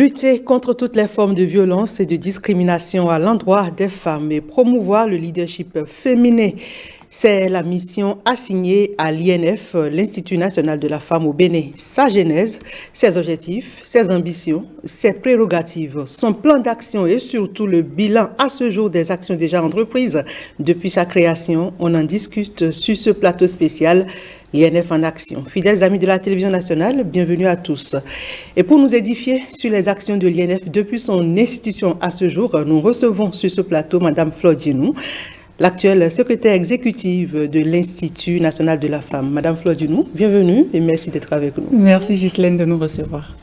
Lutter contre toutes les formes de violence et de discrimination à l'endroit des femmes et promouvoir le leadership féminin. C'est la mission assignée à l'INF, l'Institut national de la femme au Bénin. Sa genèse, ses objectifs, ses ambitions, ses prérogatives, son plan d'action et surtout le bilan à ce jour des actions déjà entreprises depuis sa création. On en discute sur ce plateau spécial. L'INF en action. Fidèles amis de la télévision nationale, bienvenue à tous. Et pour nous édifier sur les actions de l'INF depuis son institution à ce jour, nous recevons sur ce plateau Mme Flore Djinou, l'actuelle secrétaire exécutive de l'Institut national de la femme. Mme Flore Djinou, bienvenue et merci d'être avec nous. Merci Ghislaine de nous recevoir.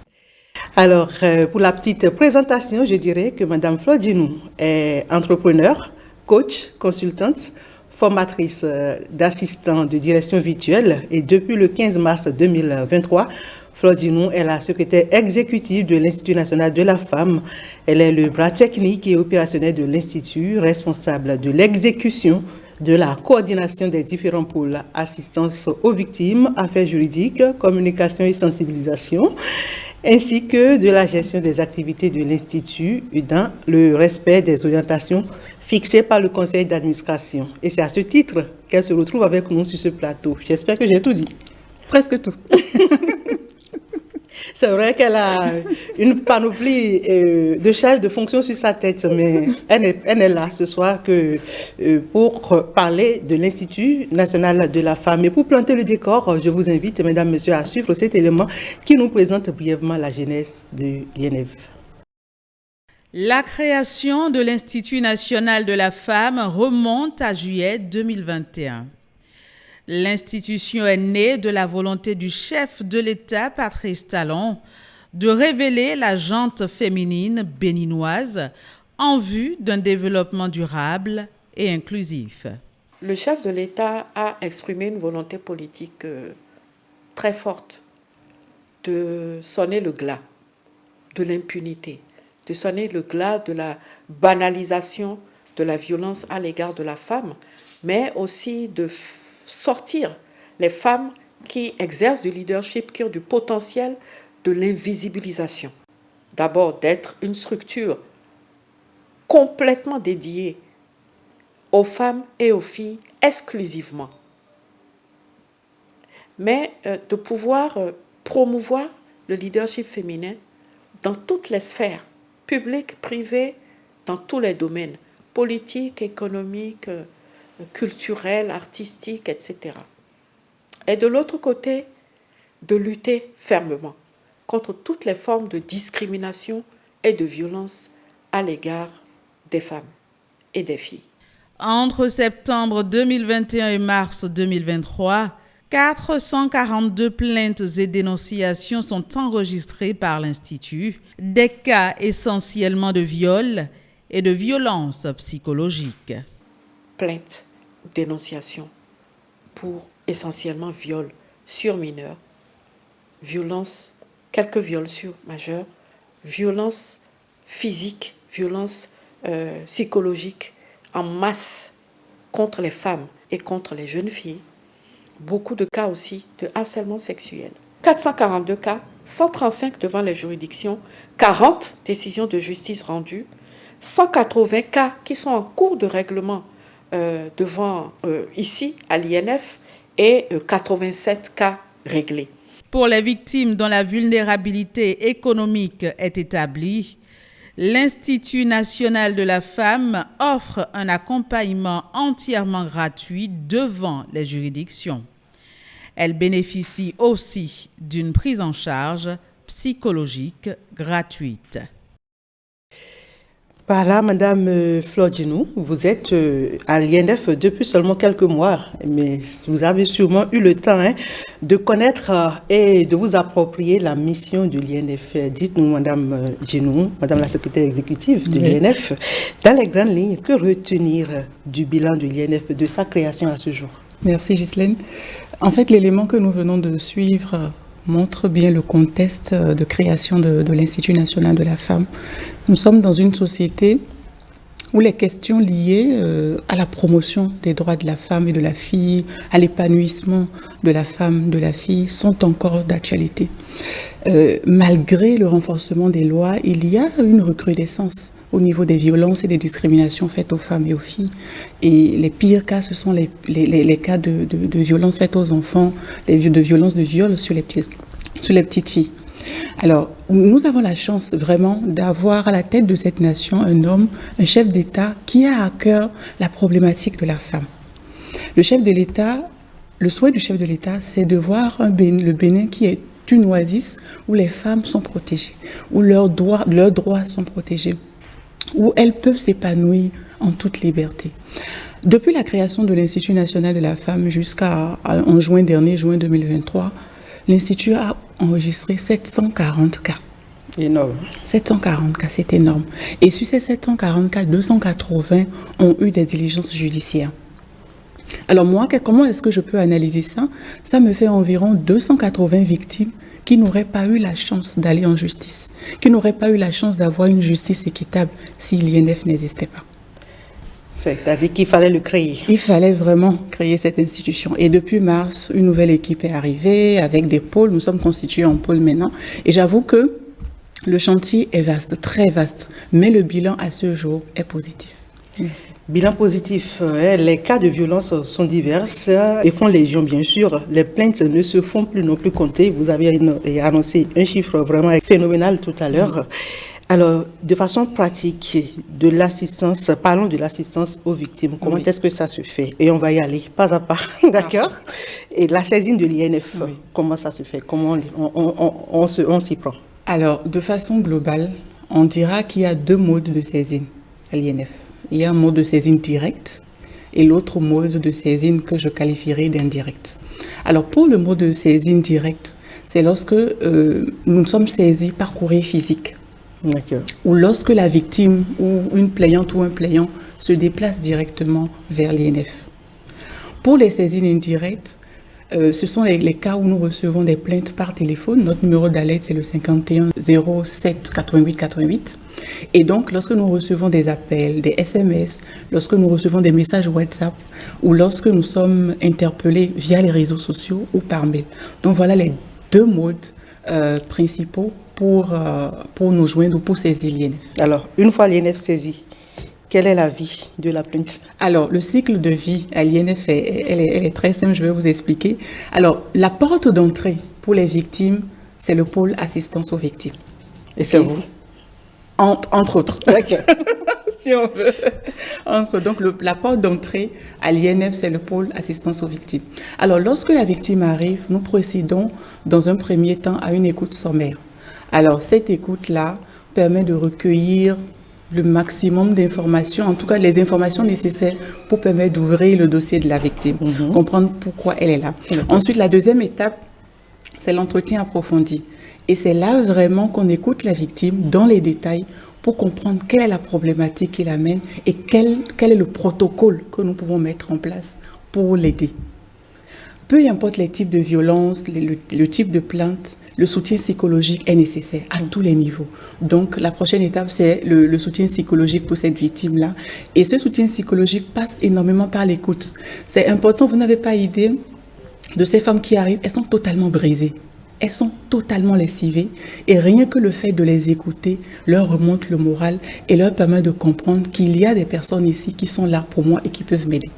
Alors, pour la petite présentation, je dirais que Mme Flore Djinou est entrepreneur, coach, consultante, formatrice d'assistants de direction virtuelle et depuis le 15 mars 2023, Flore Djinou est la secrétaire exécutive de l'Institut national de la femme. Elle est le bras technique et opérationnel de l'Institut, responsable de l'exécution, de la coordination des différents pôles, assistance aux victimes, affaires juridiques, communication et sensibilisation, ainsi que de la gestion des activités de l'Institut dans le respect des orientations fixées par le conseil d'administration. Et c'est à ce titre qu'elle se retrouve avec nous sur ce plateau. J'espère que j'ai tout dit. Presque tout. C'est vrai qu'elle a une panoplie de charges de fonctions sur sa tête, mais elle est là ce soir pour parler de l'Institut national de la femme. Et pour planter le décor, je vous invite, mesdames, messieurs, à suivre cet élément qui nous présente brièvement la genèse de l'INF. La création de l'Institut national de la femme remonte à juillet 2021. L'institution est née de la volonté du chef de l'État, Patrice Talon, de révéler la gente féminine béninoise en vue d'un développement durable et inclusif. Le chef de l'État a exprimé une volonté politique très forte de sonner le glas de l'impunité, de sonner le glas de la banalisation de la violence à l'égard de la femme, mais aussi de sortir les femmes qui exercent du leadership, qui ont du potentiel de l'invisibilisation. D'abord, d'être une structure complètement dédiée aux femmes et aux filles exclusivement, mais de pouvoir promouvoir le leadership féminin dans toutes les sphères, publiques, privées, dans tous les domaines, politiques, économiques, culturels, artistiques, etc. Et de l'autre côté, de lutter fermement contre toutes les formes de discrimination et de violence à l'égard des femmes et des filles. Entre septembre 2021 et mars 2023, 442 plaintes et dénonciations sont enregistrées par l'Institut, des cas essentiellement de viol et de violences psychologiques. Plaintes, dénonciations pour essentiellement viols sur mineurs, violences, quelques viols sur majeurs, violences physiques, violences psychologiques en masse contre les femmes et contre les jeunes filles. Beaucoup de cas aussi de harcèlement sexuel. 442 cas, 135 devant les juridictions, 40 décisions de justice rendues, 180 cas qui sont en cours de règlement devant ici à l'INF et 87 cas réglés. Pour les victimes dont la vulnérabilité économique est établie, l'Institut national de la femme offre un accompagnement entièrement gratuit devant les juridictions. Elle bénéficie aussi d'une prise en charge psychologique gratuite. Voilà, Madame Flore Djinou, vous êtes à l'INF depuis seulement quelques mois, mais vous avez sûrement eu le temps de connaître et de vous approprier la mission de l'INF. Dites-nous, Madame Djinou, Madame la secrétaire exécutive de l'INF, dans les grandes lignes, que retenir du bilan de l'INF, de sa création à ce jour? Merci Ghislaine. En fait, l'élément que nous venons de suivre montre bien le contexte de création de l'Institut national de la femme. Nous sommes dans une société où les questions liées à la promotion des droits de la femme et de la fille, à l'épanouissement de la femme, de la fille, sont encore d'actualité. Malgré le renforcement des lois, il y a une recrudescence au niveau des violences et des discriminations faites aux femmes et aux filles. Et les pires cas, ce sont les cas de violences faites aux enfants, de violences de viol sur les petites filles. Alors, nous avons la chance vraiment d'avoir à la tête de cette nation un homme, un chef d'État qui a à cœur la problématique de la femme. Le souhait du chef de l'État, c'est de voir le Bénin qui est une oasis où les femmes sont protégées, où leurs droits sont protégés, où elles peuvent s'épanouir en toute liberté. Depuis la création de l'Institut national de la femme en juin dernier, juin 2023, l'Institut a enregistré 740 cas. Énorme. 740 cas, c'est énorme. Et sur ces 740 cas, 280 ont eu des diligences judiciaires. Alors moi, comment est-ce que je peux analyser ça? Ça me fait environ 280 victimes qui n'auraient pas eu la chance d'aller en justice, qui n'auraient pas eu la chance d'avoir une justice équitable si l'INF n'existait pas. C'est-à-dire qu'il fallait le créer. Il fallait vraiment créer cette institution. Et depuis mars, une nouvelle équipe est arrivée avec des pôles. Nous sommes constitués en pôles maintenant. Et j'avoue que le chantier est vaste, très vaste. Mais le bilan à ce jour est positif. Merci. Bilan positif. Les cas de violence sont divers et font légion, bien sûr. Les plaintes ne se font plus non plus compter. Vous avez annoncé un chiffre vraiment phénoménal tout à l'heure. Alors, de façon pratique, parlons de l'assistance aux victimes. Comment est-ce que ça se fait? Et on va y aller pas à pas, d'accord? Et la saisine de l'INF, comment ça se fait? Comment on s'y prend? Alors, de façon globale, on dira qu'il y a deux modes de saisine à l'INF. Il y a un mode de saisine direct et l'autre mode de saisine que je qualifierais d'indirect. Alors, pour le mode de saisine direct, c'est lorsque nous sommes saisis par courrier physique. D'accord. Ou lorsque la victime ou une plaignante ou un plaignant se déplace directement vers l'INF. Pour les saisines indirectes, ce sont les cas où nous recevons des plaintes par téléphone. Notre numéro d'alerte, c'est le 51 07 88 88. Et donc, lorsque nous recevons des appels, des SMS, lorsque nous recevons des messages WhatsApp ou lorsque nous sommes interpellés via les réseaux sociaux ou par mail. Donc, voilà les deux modes principaux pour nous joindre ou pour saisir l'INF. Alors, une fois l'INF saisi, quelle est la vie de la plainte? Alors, le cycle de vie à l'INF, elle est très simple, je vais vous expliquer. Alors, la porte d'entrée pour les victimes, c'est le pôle assistance aux victimes. Et c'est vous? Entre autres. Okay. Si on veut. Donc, la porte d'entrée à l'INF, c'est le pôle assistance aux victimes. Alors, lorsque la victime arrive, nous procédons dans un premier temps à une écoute sommaire. Alors, cette écoute-là permet de recueillir le maximum d'informations, en tout cas les informations nécessaires pour permettre d'ouvrir le dossier de la victime, comprendre pourquoi elle est là. Ensuite, la deuxième étape, c'est l'entretien approfondi. Et c'est là vraiment qu'on écoute la victime dans les détails pour comprendre quelle est la problématique qui l'amène et quel est le protocole que nous pouvons mettre en place pour l'aider. Peu importe les types de violences, le type de plainte, le soutien psychologique est nécessaire à tous les niveaux. Donc, la prochaine étape, c'est le soutien psychologique pour cette victime-là. Et ce soutien psychologique passe énormément par l'écoute. C'est important, vous n'avez pas idée de ces femmes qui arrivent, elles sont totalement brisées. Elles sont totalement lessivées. Et rien que le fait de les écouter leur remonte le moral et leur permet de comprendre qu'il y a des personnes ici qui sont là pour moi et qui peuvent m'aider.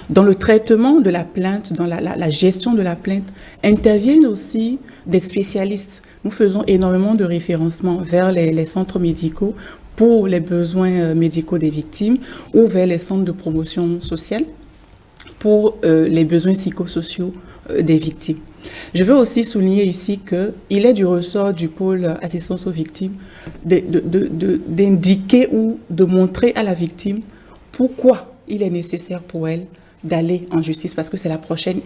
Dans le traitement de la plainte, dans la gestion de la plainte, interviennent aussi des spécialistes. Nous faisons énormément de référencement vers les centres médicaux pour les besoins médicaux des victimes ou vers les centres de promotion sociale pour les besoins psychosociaux des victimes. Je veux aussi souligner ici qu'il est du ressort du pôle assistance aux victimes d'indiquer ou de montrer à la victime pourquoi il est nécessaire pour elle d'aller en justice parce que c'est la prochaine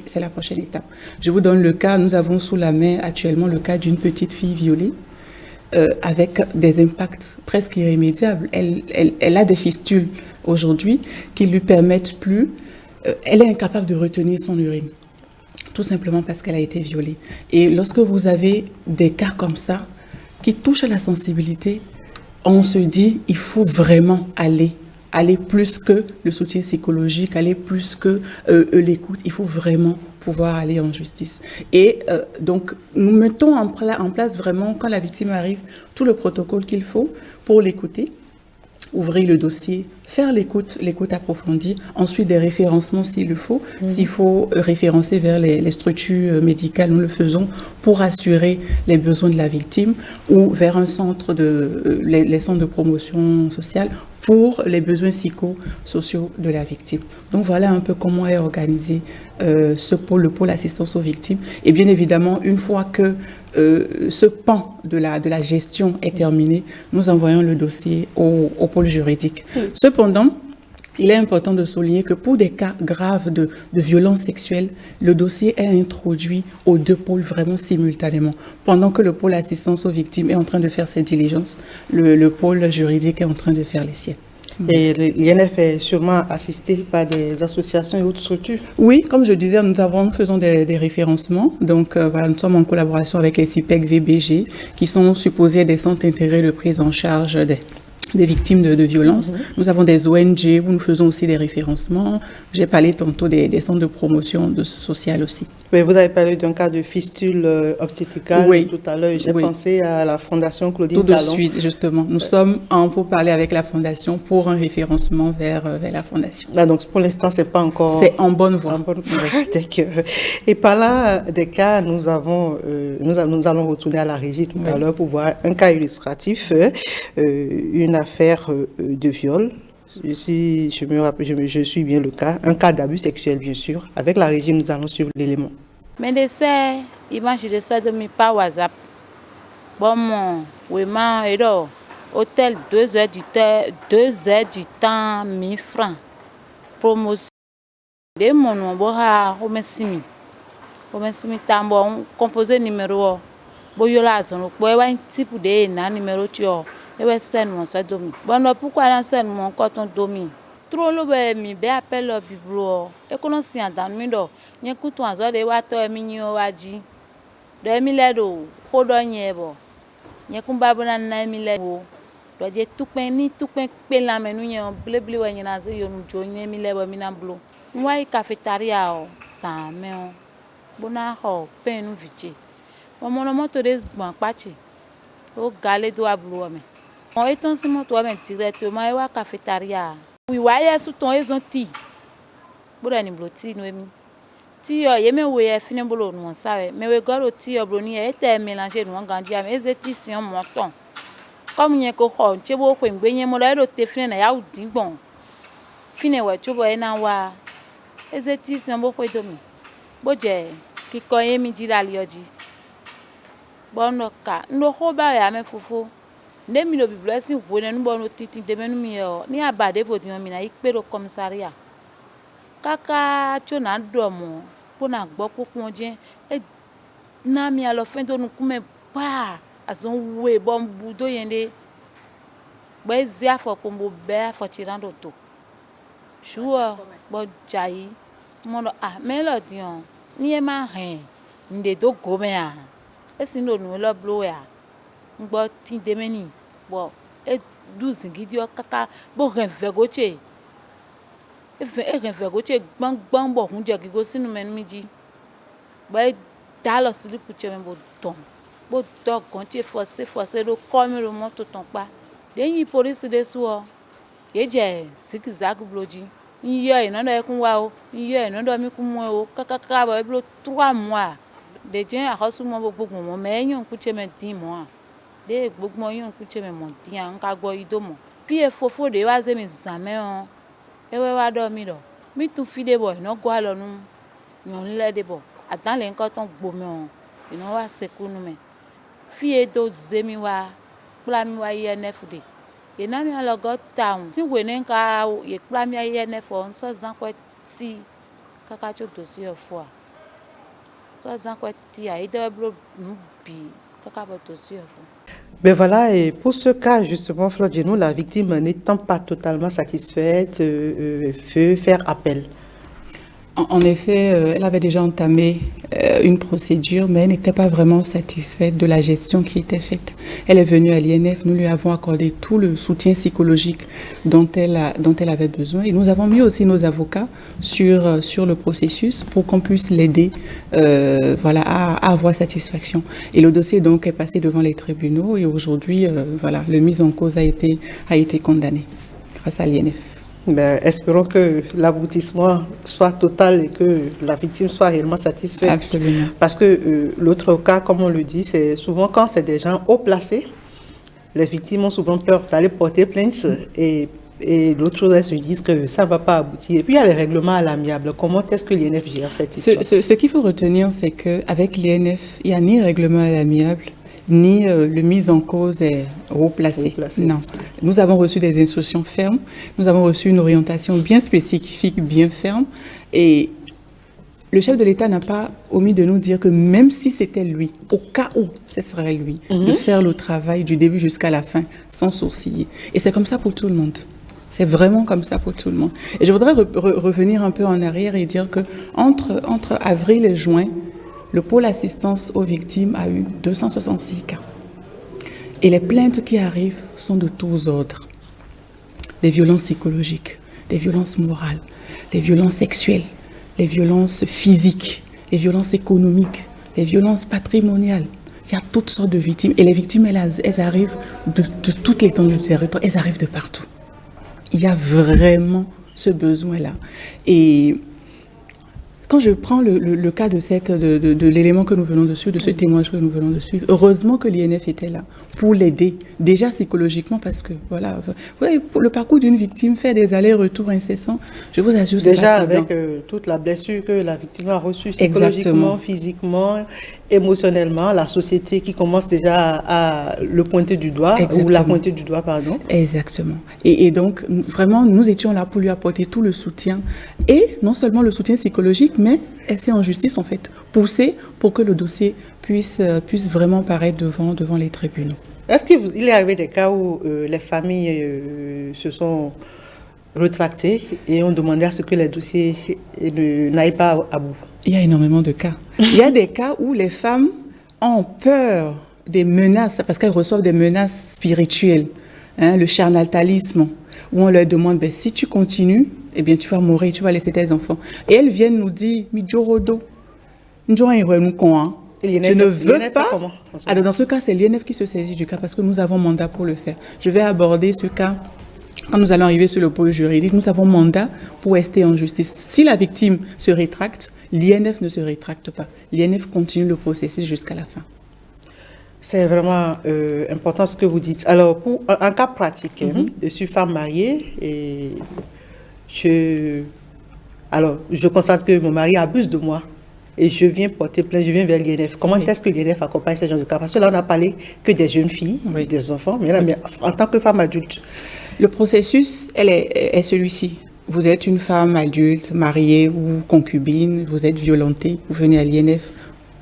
étape. Je vous donne le cas, nous avons sous la main actuellement le cas d'une petite fille violée avec des impacts presque irrémédiables. Elle a des fistules aujourd'hui qui lui permettent plus, elle est incapable de retenir son urine, tout simplement parce qu'elle a été violée. Et lorsque vous avez des cas comme ça qui touchent à la sensibilité, on se dit il faut vraiment aller aller plus que le soutien psychologique, aller plus que l'écoute. Il faut vraiment pouvoir aller en justice. Et donc, nous mettons en place vraiment, quand la victime arrive, tout le protocole qu'il faut pour l'écouter, ouvrir le dossier, faire l'écoute approfondie, ensuite des référencements s'il le faut. S'il faut référencer vers les structures médicales, nous le faisons pour assurer les besoins de la victime, ou vers un centre les centres de promotion sociale pour les besoins psychosociaux de la victime. Donc voilà un peu comment est organisé le pôle assistance aux victimes. Et bien évidemment, une fois que ce pan de la gestion est terminé, nous envoyons le dossier au pôle juridique. Cependant, il est important de souligner que pour des cas graves de violences sexuelles, le dossier est introduit aux deux pôles vraiment simultanément. Pendant que le pôle assistance aux victimes est en train de faire ses diligences, le pôle juridique est en train de faire les siennes. Et l'INF est sûrement assisté par des associations et autres structures. Oui, comme je disais, nous faisons des référencements. Donc, voilà, nous sommes en collaboration avec les CIPEC VBG, qui sont supposés des centres intégrés de prise en charge des victimes de violences. Nous avons des ONG où nous faisons aussi des référencements. J'ai parlé tantôt des centres de promotion sociale aussi. Mais vous avez parlé d'un cas de fistule obstétricale tout à l'heure. J'ai pensé à la Fondation Claudine Talon. Tout de suite, justement. Nous sommes en pourparlers avec la Fondation pour un référencement vers la Fondation. Ah, donc pour l'instant, c'est pas encore... C'est en bonne voie. Et par là, des cas, nous allons retourner à la régie tout à l'heure pour voir un cas illustratif, une affaire de viol. Si je me rappelle, je suis bien le cas, un cas d'abus sexuel bien sûr. Avec la régie, nous allons suivre l'élément. Mais de ça, image de ça de mi pas WhatsApp. Bon, oui, hôtel 2 heures du temps, 1000 francs. Promotion. De mon boha, au mesimi tambo, composé numéro. Boyola, son un type de na numéro tio. Et ouais, c'est mon ça domi. Bon, pourquoi la scène mon coton domi? Trop le mi be appelle le biblo. Et qu'on s'y entend mido. N'y couton à zode wato et mignon waji. De miledo, hodonyebo. N'y kumbabona na milebo. Doit dire tout pain ni tout pain la menu yon bleu ou yon naze yon journée milebo minamblo. Moi cafétéria sans mais bona ho pain nous vici. Mon moto des bon pachi. O galé do ablo me. On est en ce moment directement à la cafétéria. Oui, ouais, sous ton ti. Bourani bloti, nous aimons. Ti, yeme oué, fini boulot, nous savons. Mais we garo ti, broni, était mélangé, nous engandia, mais étis si on montant. Comme n'y a qu'au hall, tu vois, quand bien molado te fini, ya ou bon. Fini, ouais, tu vois, na wa. Étis si on beaucoup domi. Bodje, qui connaît midi la lioji. Bon, ka, no hoba ya me fufu. Ne mi lo biblo si wone nu bono titi de menu mi yo ni abade vo di mi na ikpero commissariat kaka chona domo pona gbo popon je e na mi alo fin to nu kume pa azon we bom budo yende bo ezia fo kombo be fo tirando to shuo bo jai mono melody on ni e ma hen nde do go me a esi no nu lo blow ya ngbo tin de meni bo e 12 gidio kaka bo renvegoche e renvegoche gbangban bo hunje gigo sinu menu miji bo e dalo slip che me bo don konche forcer do comme le moto ton pa de yi police de so ye je zigzag bloji yo e no do e kun wa o yo e no do mi kun mo o kaka bo e blo 3 mois de jen a hosu mo gbogbo mo me yan ku che me din mo de gbogbo yan ku che me mo din an ka gbo ido mo pi e fofo de wa ze mi zame on e we wa do mi tun fi de boy no gwa lo nu yon le de bo atan le nkan ton gbo me on ino wa seku nu me fi e do ze mi wa pla mi wa INF de ye na mi alo go town ti we ne nka ye pla mi INF on so zan ko ti kaka cho dossier fo so zan ko ti a ide blo nu bi kaka bo dossier fo. Ben voilà, et pour ce cas, justement, Flodjeno, la victime n'étant pas totalement satisfaite, veut faire appel. En effet, elle avait déjà entamé une procédure, mais elle n'était pas vraiment satisfaite de la gestion qui était faite. Elle est venue à l'INF, nous lui avons accordé tout le soutien psychologique dont elle avait besoin. Et nous avons mis aussi nos avocats sur le processus pour qu'on puisse l'aider à avoir satisfaction. Et le dossier donc est passé devant les tribunaux et aujourd'hui, le mise en cause a été condamné grâce à l'INF. Espérons que l'aboutissement soit total et que la victime soit réellement satisfaite. Absolument. Parce que l'autre cas, comme on le dit, c'est souvent quand c'est des gens haut placés, les victimes ont souvent peur d'aller porter plainte et l'autre chose, elles se disent que ça ne va pas aboutir. Et puis il y a les règlements à l'amiable. Comment est-ce que l'INF gère cette histoire? Ce qu'il faut retenir, c'est qu'avec l'INF, il n'y a ni règlement à l'amiable, ni le mise en cause est haut placé. Non. Nous avons reçu des instructions fermes, nous avons reçu une orientation bien spécifique, bien ferme. Et le chef de l'État n'a pas omis de nous dire que même si c'était lui, au cas où ce serait lui, de faire le travail du début jusqu'à la fin, sans sourciller. Et c'est comme ça pour tout le monde. C'est vraiment comme ça pour tout le monde. Et je voudrais revenir un peu en arrière et dire que entre avril et juin, le pôle assistance aux victimes a eu 266 cas. Et les plaintes qui arrivent sont de tous ordres. Des violences psychologiques, des violences morales, des violences sexuelles, les violences physiques, les violences économiques, les violences patrimoniales. Il y a toutes sortes de victimes. Et les victimes, elles arrivent de toute l'étendue du territoire, elles arrivent de partout. Il y a vraiment ce besoin-là. Et quand je prends le cas de l'élément que nous venons dessus, de ce témoignage que nous venons dessus, heureusement que l'INF était là pour l'aider, déjà psychologiquement, parce que voilà, vous voyez, pour le parcours d'une victime, faire des allers-retours incessants, je vous assure, c'est déjà fatigant. avec toute la blessure que la victime a reçue psychologiquement, physiquement, émotionnellement, la société qui commence déjà à le pointer du doigt, ou la pointer du doigt, pardon. Exactement. Et donc, vraiment, nous étions là pour lui apporter tout le soutien, et non seulement le soutien psychologique, mais essayer en justice, en fait, pousser pour que le dossier puisse vraiment paraître devant les tribunaux. Est-ce qu'il est arrivé des cas où les familles se sont retractées et ont demandé à ce que les dossiers n'aillent pas à bout? Il y a énormément de cas. Il y a des cas où les femmes ont peur des menaces, parce qu'elles reçoivent des menaces spirituelles, le charnatalisme, où on leur demande, si tu continues, eh bien, tu vas mourir, tu vas laisser tes enfants. Et elles viennent nous dire, je ne veux pas. Alors, dans ce cas, c'est l'INF qui se saisit du cas parce que nous avons mandat pour le faire. Je vais aborder ce cas. Quand nous allons arriver sur le pôle juridique, nous avons mandat pour rester en justice. Si la victime se rétracte, l'INF ne se rétracte pas. L'INF continue le processus jusqu'à la fin. C'est vraiment important ce que vous dites. Alors, pour un cas pratique, je suis femme mariée et je constate que mon mari abuse de moi et je viens porter plainte, je viens vers l'INF. Comment est-ce que l'INF accompagne ces gens de cas? Parce que là, on n'a parlé que des jeunes filles, des enfants, mais là, en tant que femme adulte. Le processus, est celui-ci. Vous êtes une femme adulte, mariée ou concubine, vous êtes violentée, vous venez à l'INF,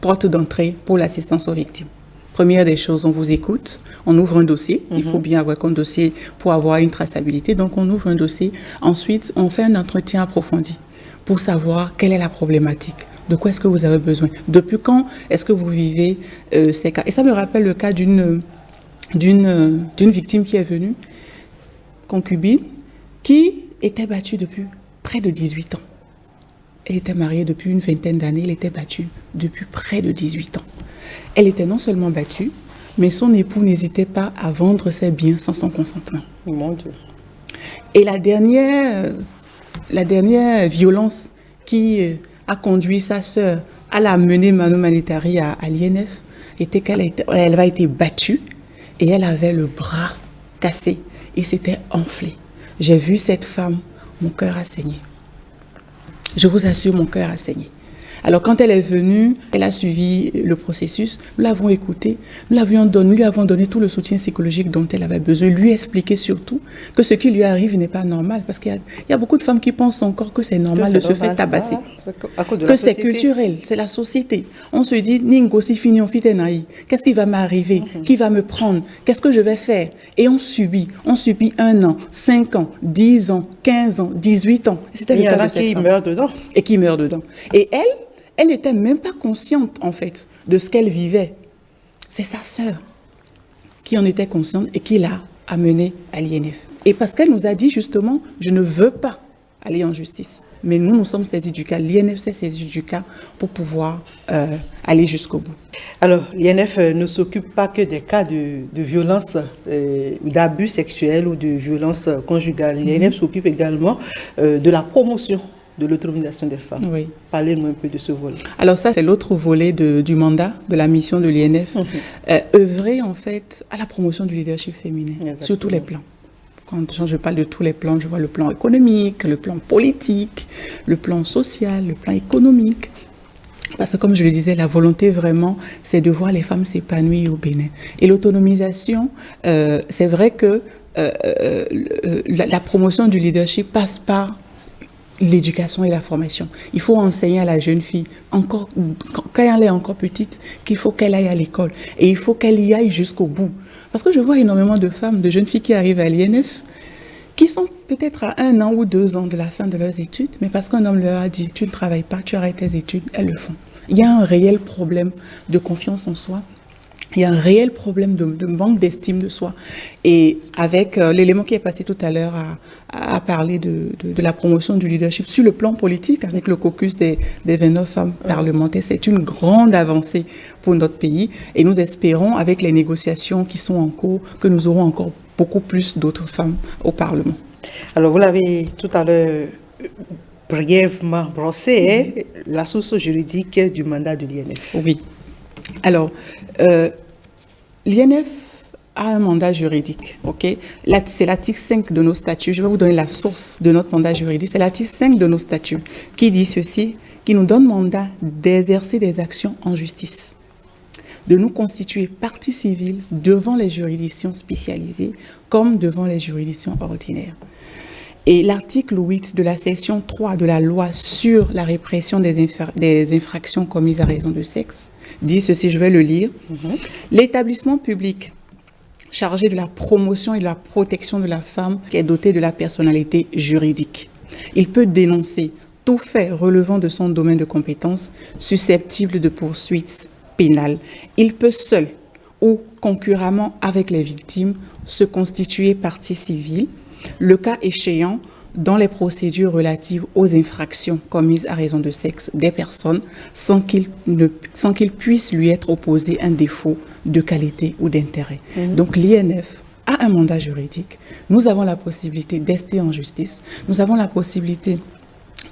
porte d'entrée pour l'assistance aux victimes. Première des choses, on vous écoute, on ouvre un dossier. Il faut bien avoir un dossier pour avoir une traçabilité. Donc, on ouvre un dossier. Ensuite, on fait un entretien approfondi pour savoir quelle est la problématique. De quoi est-ce que vous avez besoin? Depuis quand est-ce que vous vivez ces cas? Et ça me rappelle le cas d'une victime qui est venue, concubine, qui était battue depuis près de 18 ans. Elle était mariée depuis une vingtaine d'années, elle était battue depuis près de 18 ans. Elle était non seulement battue, mais son époux n'hésitait pas à vendre ses biens sans son consentement. Mon Dieu. Et la dernière violence qui a conduit sa sœur à la mener manu militari à l'INF était qu'elle avait été battue et elle avait le bras cassé et s'était enflé. J'ai vu cette femme, mon cœur a saigné. Je vous assure, mon cœur a saigné. Alors, quand elle est venue, elle a suivi le processus, nous l'avons écoutée, nous lui avons donné tout le soutien psychologique dont elle avait besoin, lui expliquer surtout que ce qui lui arrive n'est pas normal, parce qu'il y a beaucoup de femmes qui pensent encore que c'est normal de se faire tabasser, que c'est culturel, c'est la société. On se dit, qu'est-ce qui va m'arriver, qui va me prendre, qu'est-ce que je vais faire? Et on subit 1 an, 5 ans, 10 ans, 15 ans, 18 ans. C'était le cas de cette femme. Meurt dedans. Et qui meurt dedans. Et elle n'était même pas consciente, en fait, de ce qu'elle vivait. C'est sa sœur qui en était consciente et qui l'a amenée à l'INF. Et parce qu'elle nous a dit, justement, je ne veux pas aller en justice. Mais nous sommes saisis du cas. L'INF s'est saisi du cas pour pouvoir aller jusqu'au bout. Alors, l'INF ne s'occupe pas que des cas de violence, d'abus sexuels ou de violence conjugale. L'INF s'occupe également de la promotion de l'autonomisation des femmes. Oui. Parlez-nous un peu de ce volet. Alors ça, c'est l'autre volet du mandat, de la mission de l'INF. Œuvrer, en fait, à la promotion du leadership féminin, sur tous les plans. Quand je parle de tous les plans, je vois le plan économique, le plan politique, le plan social, le plan économique. Parce que comme je le disais, la volonté vraiment, c'est de voir les femmes s'épanouir au Bénin. Et l'autonomisation, c'est vrai que la promotion du leadership passe par l'éducation et la formation. Il faut enseigner à la jeune fille, encore, quand elle est encore petite, qu'il faut qu'elle aille à l'école. Et il faut qu'elle y aille jusqu'au bout. Parce que je vois énormément de femmes, de jeunes filles qui arrivent à l'INF, qui sont peut-être à 1 an ou 2 ans de la fin de leurs études, mais parce qu'un homme leur a dit, tu ne travailles pas, tu arrêtes tes études, elles le font. Il y a un réel problème de confiance en soi. Il y a un réel problème de manque d'estime de soi. Et avec l'élément qui est passé tout à l'heure à parler de la promotion du leadership sur le plan politique, avec le caucus des 29 femmes parlementaires, c'est une grande avancée pour notre pays. Et nous espérons, avec les négociations qui sont en cours, que nous aurons encore beaucoup plus d'autres femmes au Parlement. Alors, vous l'avez tout à l'heure brièvement brossé, la source juridique du mandat de l'INF. Oui. Alors, l'INF a un mandat juridique, ok? C'est l'article 5 de nos statuts. Je vais vous donner la source de notre mandat juridique. C'est l'article 5 de nos statuts qui dit ceci, qui nous donne mandat d'exercer des actions en justice, de nous constituer partie civile devant les juridictions spécialisées comme devant les juridictions ordinaires. Et l'article 8 de la section 3 de la loi sur la répression des infractions commises à raison de sexe dit ceci, je vais le lire. L'établissement public chargé de la promotion et de la protection de la femme qui est doté de la personnalité juridique. Il peut dénoncer tout fait relevant de son domaine de compétence susceptible de poursuites pénales. Il peut seul ou concurremment avec les victimes se constituer partie civile, le cas échéant, dans les procédures relatives aux infractions commises à raison de sexe des personnes sans qu'il puisse lui être opposé un défaut de qualité ou d'intérêt. Donc l'INF a un mandat juridique. Nous avons la possibilité d'ester en justice. Nous avons la possibilité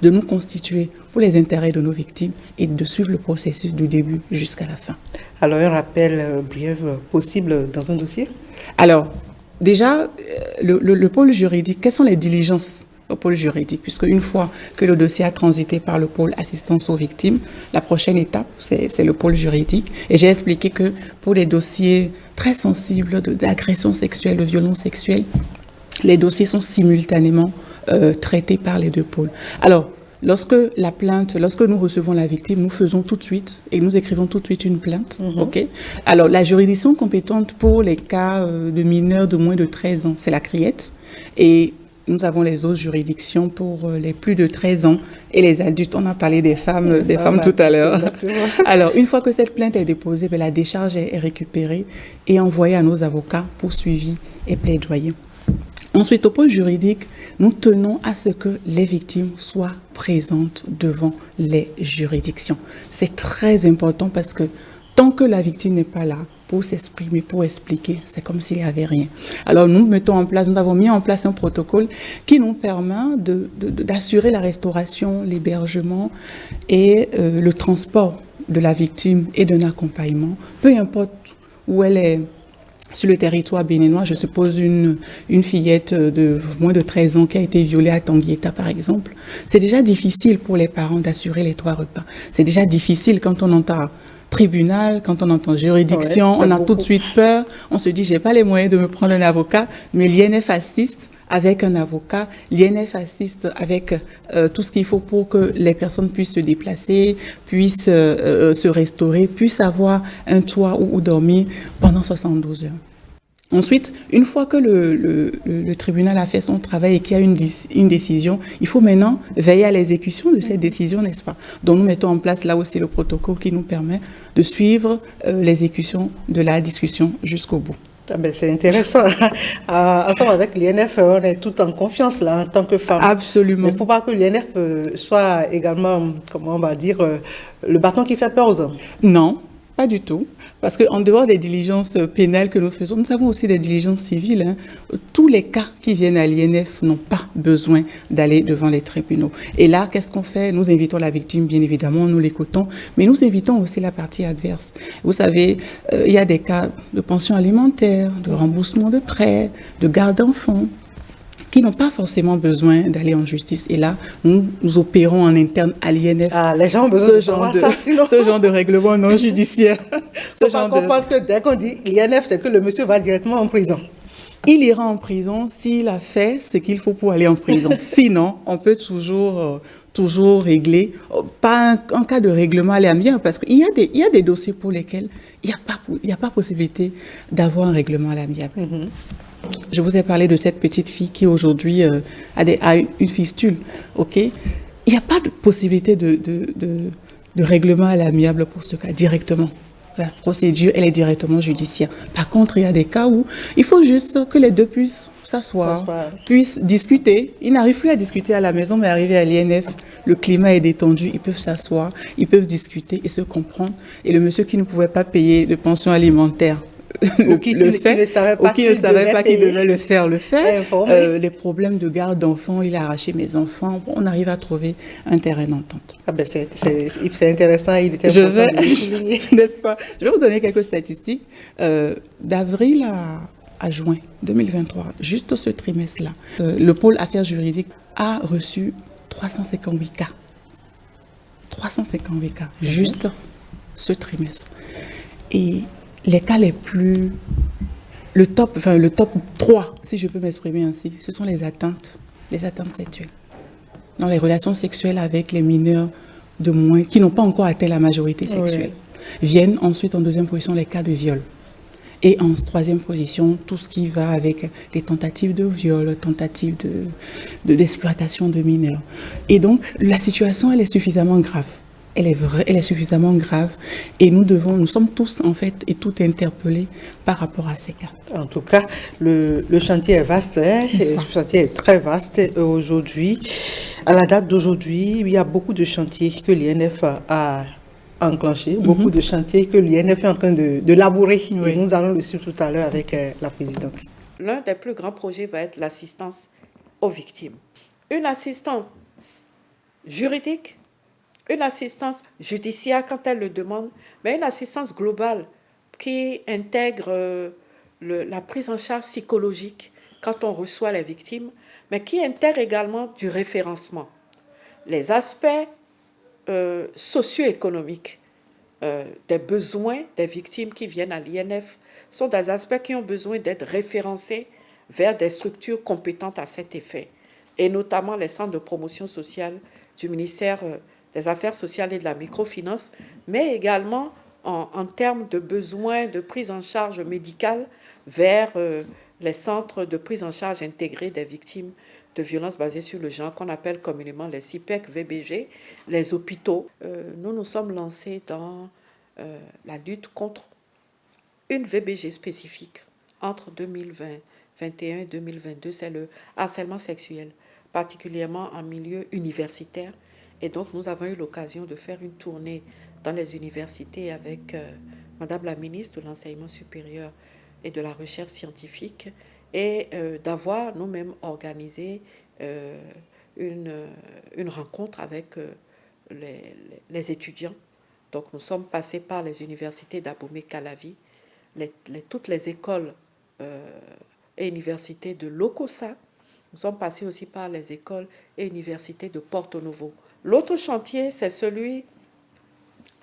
de nous constituer pour les intérêts de nos victimes et de suivre le processus du début jusqu'à la fin. Alors un rappel bref possible dans un dossier? Alors, déjà, le pôle juridique, quelles sont les diligences au pôle juridique? Puisque une fois que le dossier a transité par le pôle assistance aux victimes, la prochaine étape, c'est le pôle juridique. Et j'ai expliqué que pour les dossiers très sensibles d'agression sexuelle, de violence sexuelle, les dossiers sont simultanément traités par les deux pôles. Alors, lorsque nous recevons la victime, nous faisons tout de suite et nous écrivons tout de suite une plainte. Okay? Alors, la juridiction compétente pour les cas de mineurs de moins de 13 ans, c'est la CRIET. Et nous avons les autres juridictions pour les plus de 13 ans et les adultes. On a parlé des femmes tout à l'heure. Alors, une fois que cette plainte est déposée, la décharge est récupérée et envoyée à nos avocats pour suivi et plaidoyer. Ensuite, au pôle juridique, nous tenons à ce que les victimes soient présentes devant les juridictions. C'est très important parce que tant que la victime n'est pas là pour s'exprimer, pour expliquer, c'est comme s'il n'y avait rien. Alors nous avons mis en place un protocole qui nous permet d'assurer la restauration, l'hébergement et le transport de la victime et d'un accompagnement, peu importe où elle est sur le territoire béninois, je suppose une fillette de moins de 13 ans qui a été violée à Tanguieta, par exemple, c'est déjà difficile pour les parents d'assurer les 3 repas. C'est déjà difficile quand on entend tribunal, quand on entend juridiction, on a tout de suite peur, on se dit, j'ai pas les moyens de me prendre un avocat, mais l'INF assiste avec un avocat, l'INF assiste avec tout ce qu'il faut pour que les personnes puissent se déplacer, puissent se restaurer, puissent avoir un toit où dormir pendant 72 heures. Ensuite, une fois que le tribunal a fait son travail et qu'il y a une décision, il faut maintenant veiller à l'exécution de cette décision, n'est-ce pas? Donc nous mettons en place là aussi le protocole qui nous permet de suivre l'exécution de la discussion jusqu'au bout. Ah ben c'est intéressant. Ensemble avec l'INF, on est tout en confiance là en tant que femme. Absolument. Mais il ne faut pas que l'INF soit également, comment on va dire, le bâton qui fait peur aux hommes. Non. Pas du tout. Parce qu'en dehors des diligences pénales que nous faisons, nous avons aussi des diligences civiles. Hein. Tous les cas qui viennent à l'INF n'ont pas besoin d'aller devant les tribunaux. Et là, qu'est-ce qu'on fait? Nous invitons la victime, bien évidemment, nous l'écoutons, mais nous invitons aussi la partie adverse. Vous savez, il y a des cas de pension alimentaire, de remboursement de prêts, de garde d'enfants, qui n'ont pas forcément besoin d'aller en justice. Et là, nous opérons en interne à l'INF. Ah, les gens ont besoin de savoir ça, sinon... ce genre de règlement non judiciaire. On pense que dès qu'on dit l'INF, c'est que le monsieur va directement en prison. Il ira en prison s'il a fait ce qu'il faut pour aller en prison. Sinon, on peut toujours régler. Pas en cas de règlement à l'amiable, parce qu'il y a des dossiers pour lesquels il n'y a pas possibilité d'avoir un règlement à l'amiable. Je vous ai parlé de cette petite fille qui aujourd'hui a une fistule, ok? Il n'y a pas de possibilité de règlement à l'amiable pour ce cas, directement. La procédure, elle est directement judiciaire. Par contre, il y a des cas où il faut juste que les deux puissent s'asseoir, puissent discuter. Ils n'arrivent plus à discuter à la maison, mais arriver à l'INF, le climat est détendu, ils peuvent s'asseoir, ils peuvent discuter et se comprendre. Et le monsieur qui ne pouvait pas payer de pension alimentaire, ou qui ne savait pas qu'il devait le faire. Les problèmes de garde d'enfants, il a arraché mes enfants. On arrive à trouver un terrain d'entente. Ah ben c'est intéressant, il était n'est-ce pas? Je vais vous donner quelques statistiques. D'avril à juin 2023, juste ce trimestre-là, le pôle affaires juridiques a reçu 358 cas. 358 cas, juste ce trimestre. Et les cas les plus... Le top 3, si je peux m'exprimer ainsi, ce sont les atteintes sexuelles. Dans les relations sexuelles avec les mineurs de moins, qui n'ont pas encore atteint la majorité sexuelle. Viennent ensuite en deuxième position les cas de viol. Et en troisième position, tout ce qui va avec les tentatives de viol, tentatives d'exploitation de mineurs. Et donc, la situation, elle est suffisamment grave. Elle est suffisamment grave et nous sommes tous en fait et toutes interpellés par rapport à ces cas. En tout cas, le chantier est vaste, hein, le chantier est très vaste aujourd'hui. À la date d'aujourd'hui, il y a beaucoup de chantiers que l'INF a enclenchés, beaucoup de chantiers que l'INF est en train de labourer. Et nous allons le suivre tout à l'heure avec la présidente. L'un des plus grands projets va être l'assistance aux victimes. Une assistance juridique, une assistance judiciaire quand elle le demande, mais une assistance globale qui intègre la prise en charge psychologique quand on reçoit les victimes, mais qui intègre également du référencement. Les aspects socio-économiques des besoins des victimes qui viennent à l'INF sont des aspects qui ont besoin d'être référencés vers des structures compétentes à cet effet, et notamment les centres de promotion sociale du ministère des Affaires sociales et de la microfinance, mais également en termes de besoins de prise en charge médicale vers les centres de prise en charge intégrés des victimes de violences basées sur le genre, qu'on appelle communément les CIPEC, VBG, les hôpitaux. Nous nous sommes lancés dans la lutte contre une VBG spécifique entre 2021 et 2022, c'est le harcèlement sexuel, particulièrement en milieu universitaire. Et donc, nous avons eu l'occasion de faire une tournée dans les universités avec Madame la ministre de l'Enseignement supérieur et de la Recherche scientifique et d'avoir nous-mêmes organisé une rencontre avec les étudiants. Donc, nous sommes passés par les universités d'Abomey-Calavi, toutes les écoles et universités de l'Ocosa. Nous sommes passés aussi par les écoles et universités de Porto Novo. L'autre chantier, c'est celui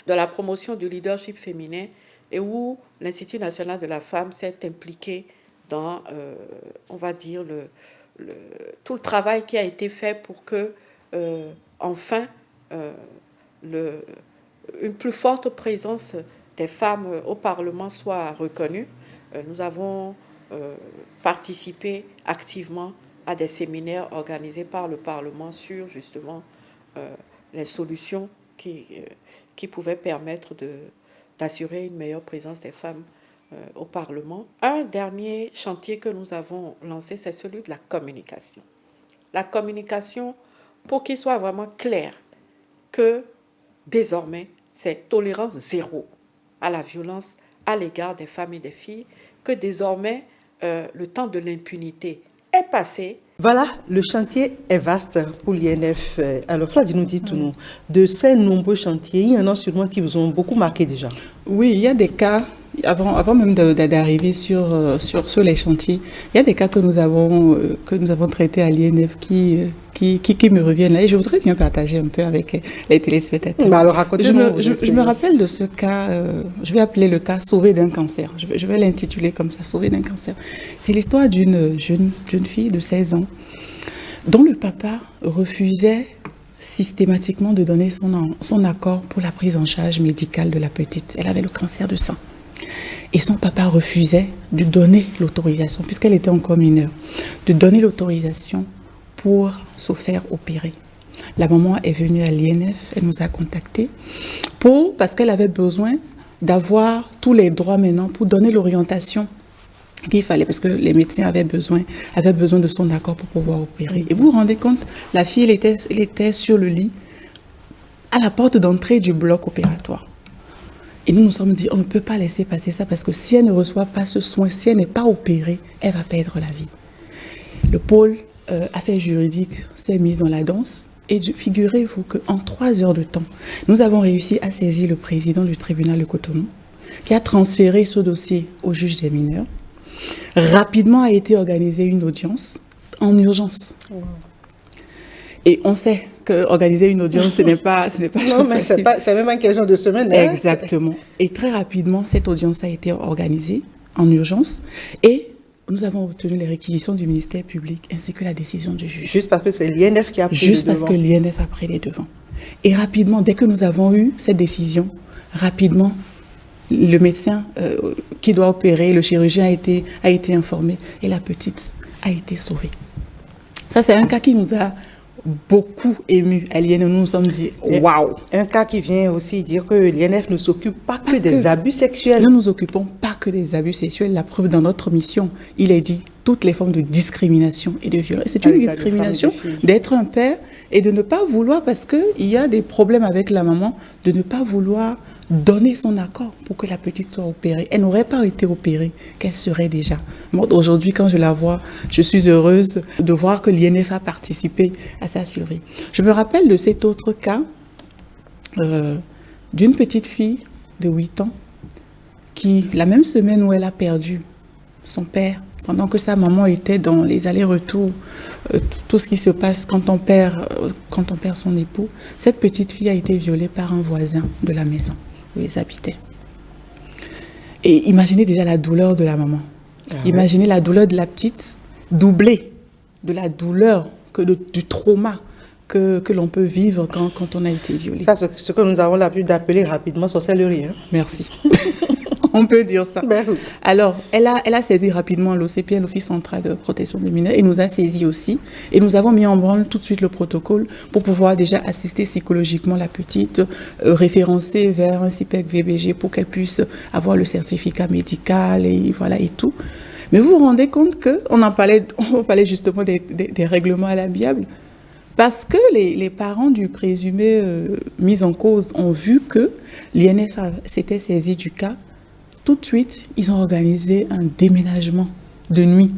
de la promotion du leadership féminin et où l'Institut national de la femme s'est impliqué dans, on va dire, tout le travail qui a été fait pour que, enfin, une plus forte présence des femmes au Parlement soit reconnue. Nous avons participé activement à des séminaires organisés par le Parlement sur justement les solutions qui pouvaient permettre d'assurer une meilleure présence des femmes au Parlement. Un dernier chantier que nous avons lancé, c'est celui de la communication. La communication, pour qu'il soit vraiment clair que désormais, c'est tolérance zéro à la violence à l'égard des femmes et des filles, que désormais, le temps de l'impunité est passé. Voilà, le chantier est vaste pour l'INF. Alors, Flavie nous dit tout, de ces nombreux chantiers, il y en a sûrement qui vous ont beaucoup marqué déjà. Oui, il y a des cas, avant même d'arriver sur les chantiers, il y a des cas que nous avons traités à l'INF qui me reviennent là et je voudrais bien partager un peu avec les téléspectateurs. Bah alors, racontez-nous. Je me rappelle de ce cas, je vais appeler le cas Sauvé d'un cancer. Je vais l'intituler comme ça, Sauvé d'un cancer. C'est l'histoire d'une jeune fille de 16 ans dont le papa refusait systématiquement de donner son accord pour la prise en charge médicale de la petite. Elle avait le cancer de sang. Et son papa refusait de donner l'autorisation, puisqu'elle était encore mineure, de donner l'autorisation pour se faire opérer. La maman est venue à l'INF, elle nous a contactés parce qu'elle avait besoin d'avoir tous les droits maintenant pour donner l'orientation qu'il fallait, parce que les médecins avaient besoin de son accord pour pouvoir opérer. Et vous vous rendez compte, la fille, elle était sur le lit, à la porte d'entrée du bloc opératoire. Et nous nous sommes dit, on ne peut pas laisser passer ça, parce que si elle ne reçoit pas ce soin, si elle n'est pas opérée, elle va perdre la vie. Le pôle affaires juridiques s'est mis dans la danse, et figurez-vous qu'en 3 heures de temps, nous avons réussi à saisir le président du tribunal de Cotonou, qui a transféré ce dossier au juge des mineurs. Rapidement a été organisée une audience en urgence. Wow. Et on sait qu'organiser une audience, ce n'est pas non, mais c'est même une question de semaine. Hein? Exactement. Et très rapidement, cette audience a été organisée en urgence et nous avons obtenu les réquisitions du ministère public ainsi que la décision du juge. Juste parce que c'est l'INF qui a pris les devants. Juste parce que l'INF a pris les devants. Et rapidement, dès que nous avons eu cette décision, rapidement, le médecin qui doit opérer, le chirurgien a été informé et la petite a été sauvée. Ça, c'est un cas qui nous a beaucoup ému à l'INF. Nous nous sommes dit, waouh! Un cas qui vient aussi dire que l'INF ne s'occupe pas que des abus sexuels. Nous ne nous occupons pas que des abus sexuels. La preuve dans notre mission, il est dit toutes les formes de discrimination et de violence. C'est une discrimination d'être un père et de ne pas vouloir, parce qu'il y a des problèmes avec la maman, de ne pas vouloir donner son accord pour que la petite soit opérée. Elle n'aurait pas été opérée, qu'elle serait déjà morte. Aujourd'hui, quand je la vois, je suis heureuse de voir que l'INF a participé à sa survie. Je me rappelle de cet autre cas d'une petite fille de 8 ans qui, la même semaine où elle a perdu son père, pendant que sa maman était dans les allers-retours, tout ce qui se passe quand on perd son époux, cette petite fille a été violée par un voisin de la maison où ils habitaient. Et imaginez déjà la douleur de la maman. Imaginez la douleur de la petite, doublée de la douleur du trauma que l'on peut vivre quand on a été violé. Ça, c'est ce que nous avons l'habitude d'appeler rapidement sorcellerie. Hein? Merci. On peut dire ça. Ben oui. Alors, elle a saisi rapidement l'OCPN, l'Office central de protection des mineurs, et nous a saisi aussi. Et nous avons mis en branle tout de suite le protocole pour pouvoir déjà assister psychologiquement la petite, référencer vers un CIPEC VBG pour qu'elle puisse avoir le certificat médical et voilà et tout. Mais vous vous rendez compte qu'on parlait justement des règlements à l'amiable, parce que les parents du présumé mis en cause ont vu que l'INF s'était saisi du cas. Tout de suite, ils ont organisé un déménagement de nuit.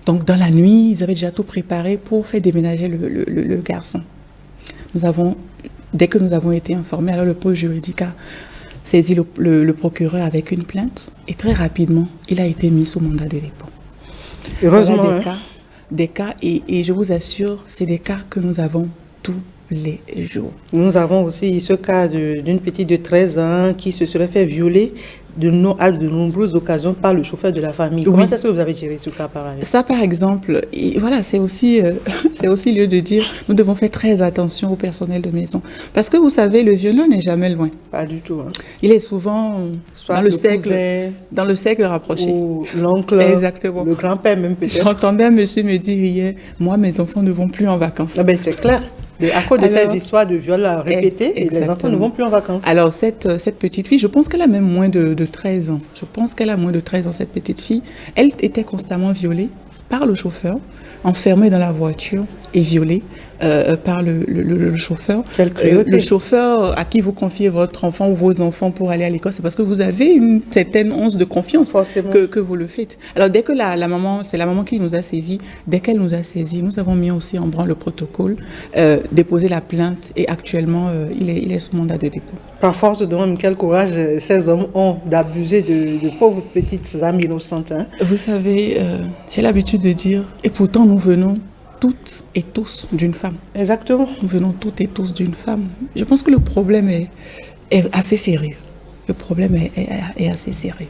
Donc, dans la nuit, ils avaient déjà tout préparé pour faire déménager le garçon. Dès que nous avons été informés, alors le pôle juridique a saisi le procureur avec une plainte et très rapidement, il a été mis sous mandat de dépôt. Heureusement. Voilà des cas et je vous assure, c'est des cas que nous avons tous les jours. Nous avons aussi ce cas d'une petite de 13 ans qui se serait fait violer à de nombreuses occasions par le chauffeur de la famille. Comment est-ce que vous avez géré ce cas par ailleurs? Ça, par exemple, voilà, c'est aussi lieu de dire, nous devons faire très attention au personnel de maison. Parce que vous savez, le violon n'est jamais loin. Pas du tout. Hein. Il est souvent soit dans le cercle rapproché. Ou l'oncle, exactement. Le grand-père même peut-être. J'entendais un monsieur me dire hier, moi, mes enfants ne vont plus en vacances. Ah ben, c'est clair. À cause de ces histoires de viol répétées, les enfants ne vont plus en vacances. Alors, cette petite fille, je pense qu'elle a même moins de 13 ans. Je pense qu'elle a moins de 13 ans, cette petite fille. Elle était constamment violée par le chauffeur, enfermée dans la voiture et violée par le chauffeur. Le chauffeur à qui vous confiez votre enfant ou vos enfants pour aller à l'école, c'est parce que vous avez une certaine once de confiance que vous le faites. Alors, dès que la maman, c'est la maman qui nous a saisis, dès qu'elle nous a saisis, nous avons mis aussi en branle le protocole, déposé la plainte et actuellement, il est sous mandat de dépôt. Parfois, on se demande quel courage ces hommes ont d'abuser de pauvres petites âmes innocentes. Hein. Vous savez, j'ai l'habitude de dire, et pourtant nous venons toutes et tous d'une femme. Exactement. Nous venons toutes et tous d'une femme. Je pense que le problème est assez sérieux. Le problème est assez sérieux.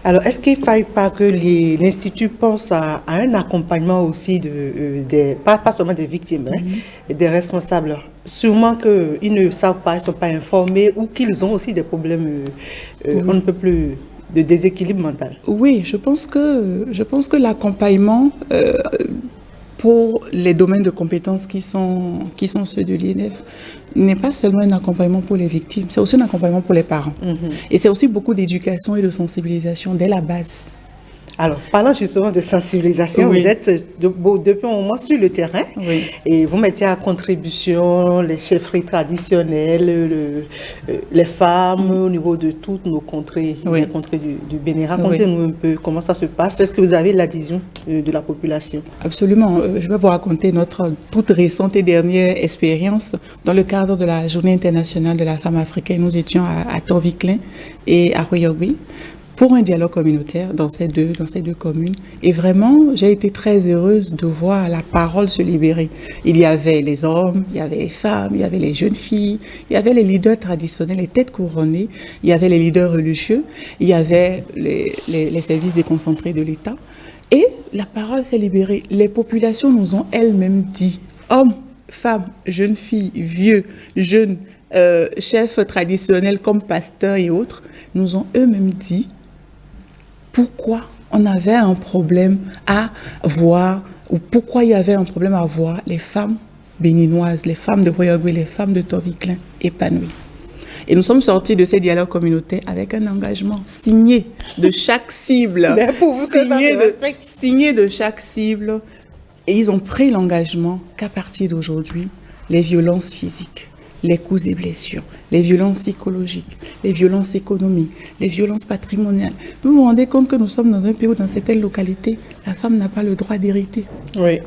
Alors, est-ce qu'il ne faille pas que l'Institut pense à un accompagnement aussi pas seulement des victimes, des responsables? Sûrement qu'ils ne savent pas, ils ne sont pas informés ou qu'ils ont aussi des problèmes, on ne peut plus, de déséquilibre mental. Oui, je pense que l'accompagnement pour les domaines de compétences qui sont ceux de l'INF n'est pas seulement un accompagnement pour les victimes, c'est aussi un accompagnement pour les parents. Et c'est aussi beaucoup d'éducation et de sensibilisation dès la base. Alors, parlant justement de sensibilisation, vous êtes depuis un moment sur le terrain et vous mettez à contribution les chefferies traditionnelles, les femmes au niveau de toutes nos contrées, les contrées du Bénin. Racontez-nous un peu comment ça se passe. Est-ce que vous avez l'adhésion de la population? Absolument. Je vais vous raconter notre toute récente et dernière expérience dans le cadre de la Journée internationale de la femme africaine. Nous étions à Torviclin et à Royogui pour un dialogue communautaire dans ces deux communes. Et vraiment, j'ai été très heureuse de voir la parole se libérer. Il y avait les hommes, il y avait les femmes, il y avait les jeunes filles, il y avait les leaders traditionnels, les têtes couronnées, il y avait les leaders religieux, il y avait les services déconcentrés de l'État. Et la parole s'est libérée. Les populations nous ont elles-mêmes dit, hommes, femmes, jeunes filles, vieux, jeunes, chefs traditionnels comme pasteurs et autres, nous ont eux-mêmes dit pourquoi on avait un problème à voir, ou pourquoi il y avait un problème à voir les femmes béninoises, les femmes de Royogui, les femmes de Torviclin épanouies. Et nous sommes sortis de ces dialogues communautaires avec un engagement signé de chaque cible. Mais pour vous signé de chaque cible. Et ils ont pris l'engagement qu'à partir d'aujourd'hui, les violences physiques, les coups et blessures, les violences psychologiques, les violences économiques, les violences patrimoniales. Vous vous rendez compte que nous sommes dans un pays où, dans certaines localités, la femme n'a pas le droit d'hériter. Oui.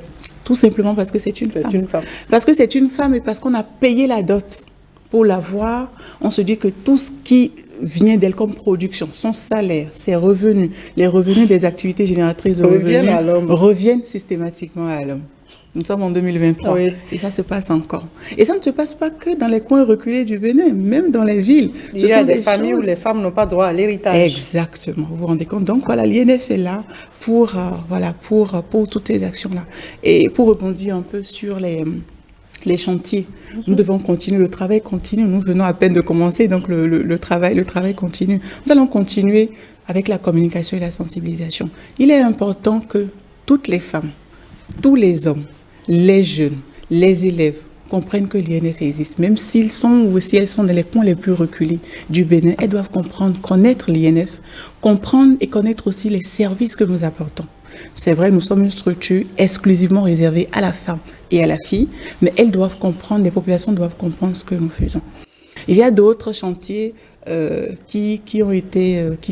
Tout simplement parce que c'est une femme. Parce que c'est une femme et parce qu'on a payé la dot pour l'avoir. On se dit que tout ce qui vient d'elle comme production, son salaire, ses revenus, les revenus des activités génératrices de revenus, reviennent systématiquement à l'homme. Nous sommes en 2023 et ça se passe encore. Et ça ne se passe pas que dans les coins reculés du Bénin, même dans les villes. Il y a des familles où les femmes n'ont pas droit à l'héritage. Exactement, vous vous rendez compte. Donc voilà, l'INF est là pour toutes ces actions-là. Et pour rebondir un peu sur les chantiers, nous devons continuer, le travail continue. Nous venons à peine de commencer, donc le travail continue. Nous allons continuer avec la communication et la sensibilisation. Il est important que toutes les femmes, tous les hommes, les jeunes, les élèves comprennent que l'INF existe. Même s'ils sont ou si elles sont dans les coins les plus reculés du Bénin, elles doivent comprendre, connaître l'INF, comprendre et connaître aussi les services que nous apportons. C'est vrai, nous sommes une structure exclusivement réservée à la femme et à la fille, mais elles doivent comprendre, les populations doivent comprendre ce que nous faisons. Il y a d'autres chantiers qui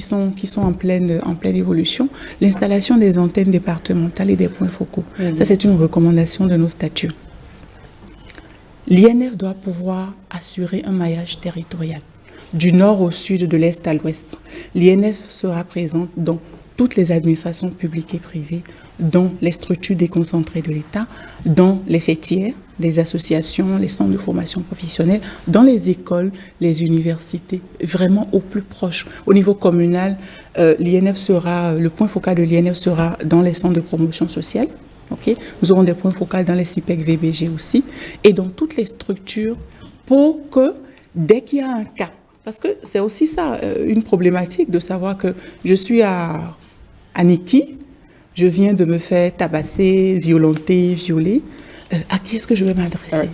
sont en pleine évolution. L'installation des antennes départementales et des points focaux. Ça, c'est une recommandation de nos statuts. L'INF doit pouvoir assurer un maillage territorial. du nord au sud, de l'est à l'ouest. L'INF sera présente dans toutes les administrations publiques et privées, dans les structures déconcentrées de l'État, dans les fêtières, les associations, les centres de formation professionnelle, dans les écoles, les universités, vraiment au plus proche. Au niveau communal, le point focal de l'INF sera dans les centres de promotion sociale. Okay? Nous aurons des points focaux dans les CIPEC VBG aussi, et dans toutes les structures pour que, dès qu'il y a un cas, parce que c'est aussi ça, une problématique de savoir que je suis à Niki, je viens de me faire tabasser, violenter, violer. À qui est-ce que je vais m'adresser?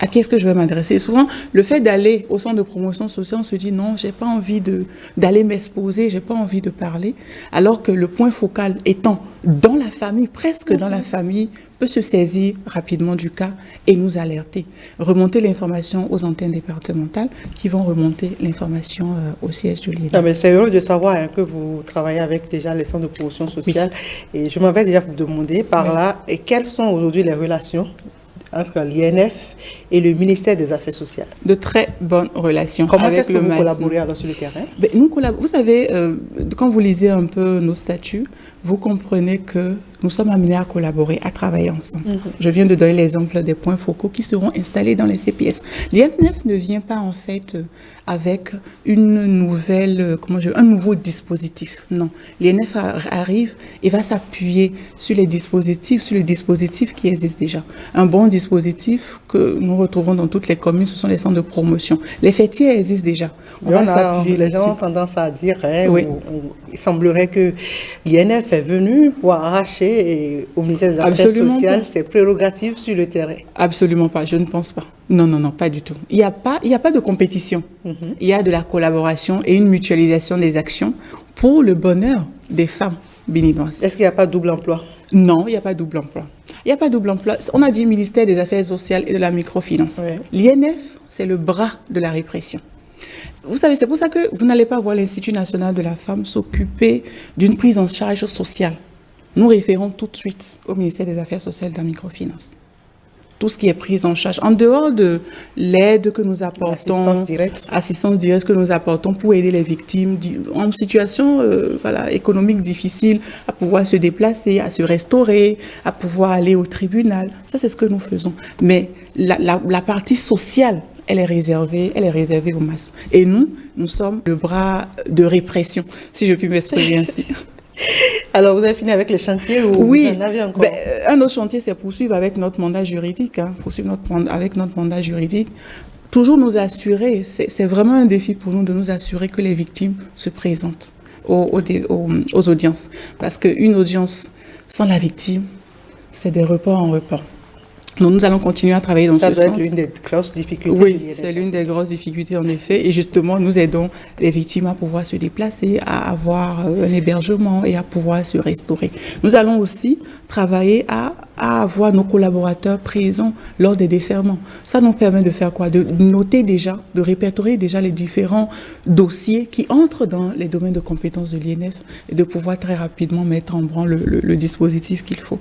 À qui est-ce que je vais m'adresser? Souvent, le fait d'aller au centre de promotion sociale, on se dit non, j'ai pas envie d'aller m'exposer, j'ai pas envie de parler. Alors que le point focal étant dans la famille, presque dans la famille, peut se saisir rapidement du cas et nous alerter. Remonter l'information aux antennes départementales qui vont remonter l'information au siège de l'INF. C'est heureux de savoir que vous travaillez avec déjà les centres de promotion sociale. Oui. Et je m'avais déjà vous demander par là, et quelles sont aujourd'hui les relations entre l'INF et le ministère des Affaires sociales? De très bonnes relations. Comment est-ce que vous collaborez alors sur le terrain? Vous savez, quand vous lisez un peu nos statuts, vous comprenez que nous sommes amenés à collaborer, à travailler ensemble. Je viens de donner l'exemple des points focaux qui seront installés dans les CPS. L'INF ne vient pas en fait avec une nouvelle, un nouveau dispositif. Non, l'INF arrive et va s'appuyer sur le dispositif qui existe déjà. Un bon dispositif que nous retrouvons dans toutes les communes, ce sont les centres de promotion. Les fêtiers existent déjà. Les gens ont tendance à dire, il semblerait que l'INF est venu pour arracher au ministère des Affaires sociales ses prérogatives sur le terrain. Absolument pas, je ne pense pas. Non, pas du tout. Il n'y a pas de compétition. Il y a de la collaboration et une mutualisation des actions pour le bonheur des femmes béninoises. Est-ce qu'il n'y a pas de double emploi? Non, il n'y a pas de double emploi. Il n'y a pas de double emploi. On a dit ministère des Affaires sociales et de la microfinance. L'INF, c'est le bras de la répression. Vous savez, c'est pour ça que vous n'allez pas voir l'Institut national de la femme s'occuper d'une prise en charge sociale. Nous référons tout de suite au ministère des Affaires sociales et de la microfinance. Tout ce qui est prise en charge, en dehors de l'aide que nous apportons, assistance directe que nous apportons pour aider les victimes en situation économique difficile, à pouvoir se déplacer, à se restaurer, à pouvoir aller au tribunal. Ça, c'est ce que nous faisons. Mais la partie sociale, elle est réservée aux masses. Et nous sommes le bras de répression, si je puis m'exprimer ainsi. Alors, vous avez fini avec les chantiers ou oui, vous en avez encore? Un autre chantier, c'est poursuivre avec notre mandat juridique. Avec notre mandat juridique. Toujours nous assurer, c'est vraiment un défi pour nous de nous assurer que les victimes se présentent aux audiences. Parce qu'une audience sans la victime, c'est des reports en report. Donc, nous allons continuer à travailler dans ce sens. Ça doit être l'une des grosses difficultés. Oui, c'est l'une des grosses difficultés en effet. Et justement, nous aidons les victimes à pouvoir se déplacer, à avoir un hébergement et à pouvoir se restaurer. Nous allons aussi travailler à avoir nos collaborateurs présents lors des déferlements. Ça nous permet de faire quoi? De noter déjà, de répertorier déjà les différents dossiers qui entrent dans les domaines de compétences de l'INF et de pouvoir très rapidement mettre en branle le dispositif qu'il faut.